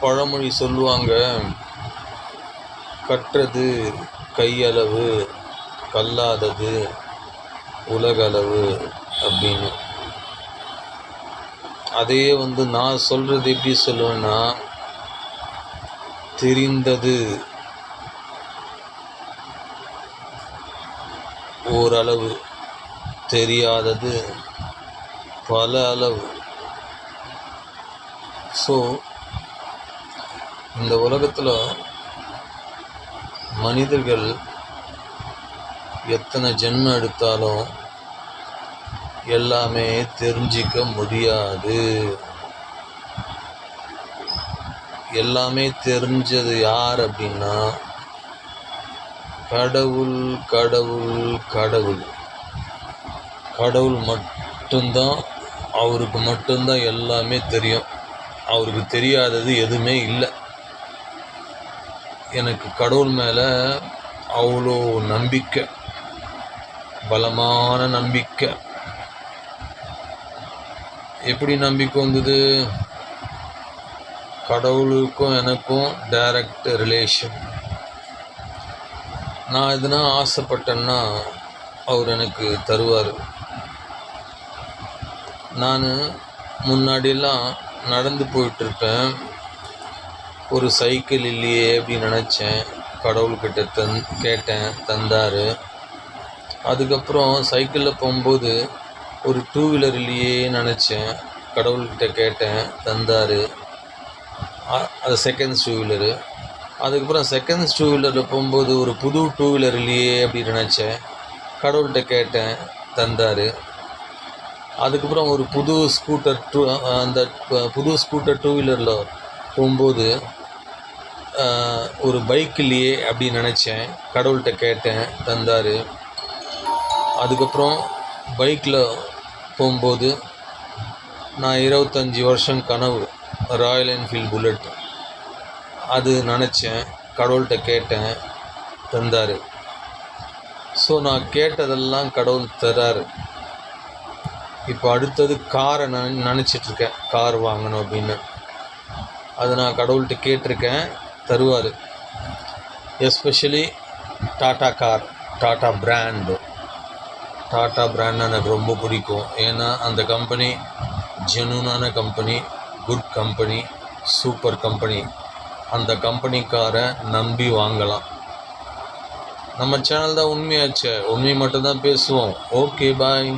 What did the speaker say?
பழமொழி சொல்லுவாங்க, கற்றது கையளவு, கல்லாதது உலகளவு அப்படின்னு. அதையே நான் சொல்கிறது எப்படி சொல்லுவேன்னா, தெரிந்தது ஓரளவு, தெரியாதது பல அளவு. ஸோ இந்த உலகத்தில் மனிதர்கள் எத்தனை ஜென்மம் எடுத்தாலும் எல்லாமே தெரிஞ்சிக்க முடியாது. எல்லாமே தெரிஞ்சது யார் அப்படின்னா, கடவுள் கடவுள் கடவுள் கடவுள் மட்டும்தான். அவருக்கு மட்டும்தான் எல்லாமே தெரியும். அவருக்கு தெரியாதது எதுவுமே இல்லை. எனக்கு கடவுள் மேலே அவ்வளோ நம்பிக்கை, பலமான நம்பிக்கை. எப்படி நம்பிக்கை வந்தது? கடவுளுக்கும் எனக்கும் டைரக்ட் ரிலேஷன். நான் எதுனா ஆசைப்பட்டேன்னா அவர் எனக்கு தருவார். நான் முன்னாடியெல்லாம் நடந்து போயிட்டுருப்பேன், ஒரு சைக்கிள் இல்லையே அப்படின்னு நினச்சேன். கடவுள்கிட்ட கேட்டேன், தந்தார். அதுக்கப்புறம் சைக்கிளில் போகும்போது ஒரு 2 வீலர் இல்லையே நினச்சேன். கடவுள்கிட்ட கேட்டேன், தந்தார். அது செகண்ட்ஸ் 2 வீலரு. அதுக்கப்புறம் செகண்ட்ஸ் 2 வீலரில் போகும்போது ஒரு புது 2 வீலர் இல்லையே அப்படின்னு நினச்சேன். கடவுள்கிட்ட கேட்டேன், தந்தார். அதுக்கப்புறம் ஒரு புது ஸ்கூட்டர் அந்த புது ஸ்கூட்டர் 2 வீலரில் போகும்போது ஒரு பைக் இல்லையே அப்படின்னு நினச்சேன். கடவுள்கிட்ட கேட்டேன், தந்தார். அதுக்கப்புறம் பைக்கில் போகும்போது நான் 25 வருஷம் கனவு ராயல் என்ஃபீல்டு புல்லட், அது நினச்சேன். கடவுள்கிட்ட கேட்டேன், தந்தார். ஸோ நான் கேட்டதெல்லாம் கடவுள் தராரு. இப்போ அடுத்தது காரை நினச்சிட்ருக்கேன், கார் வாங்கணும் அப்படின்னு. அதை நான் கடவுள்கிட்ட கேட்டிருக்கேன், தருவார். Especially Tata car, Tata brand. Tata brand எனக்கு ரொம்ப பிடிக்கும். ஏன்னா அந்த கம்பெனி ஜெனூனான company, good company, super company. அந்த கம்பெனிக்காரை நம்பி வாங்கலாம். நம்ம சேனல் தான் உண்மையாச்சே, உண்மை மட்டும்தான் பேசுவோம். ஓகே, பாய்.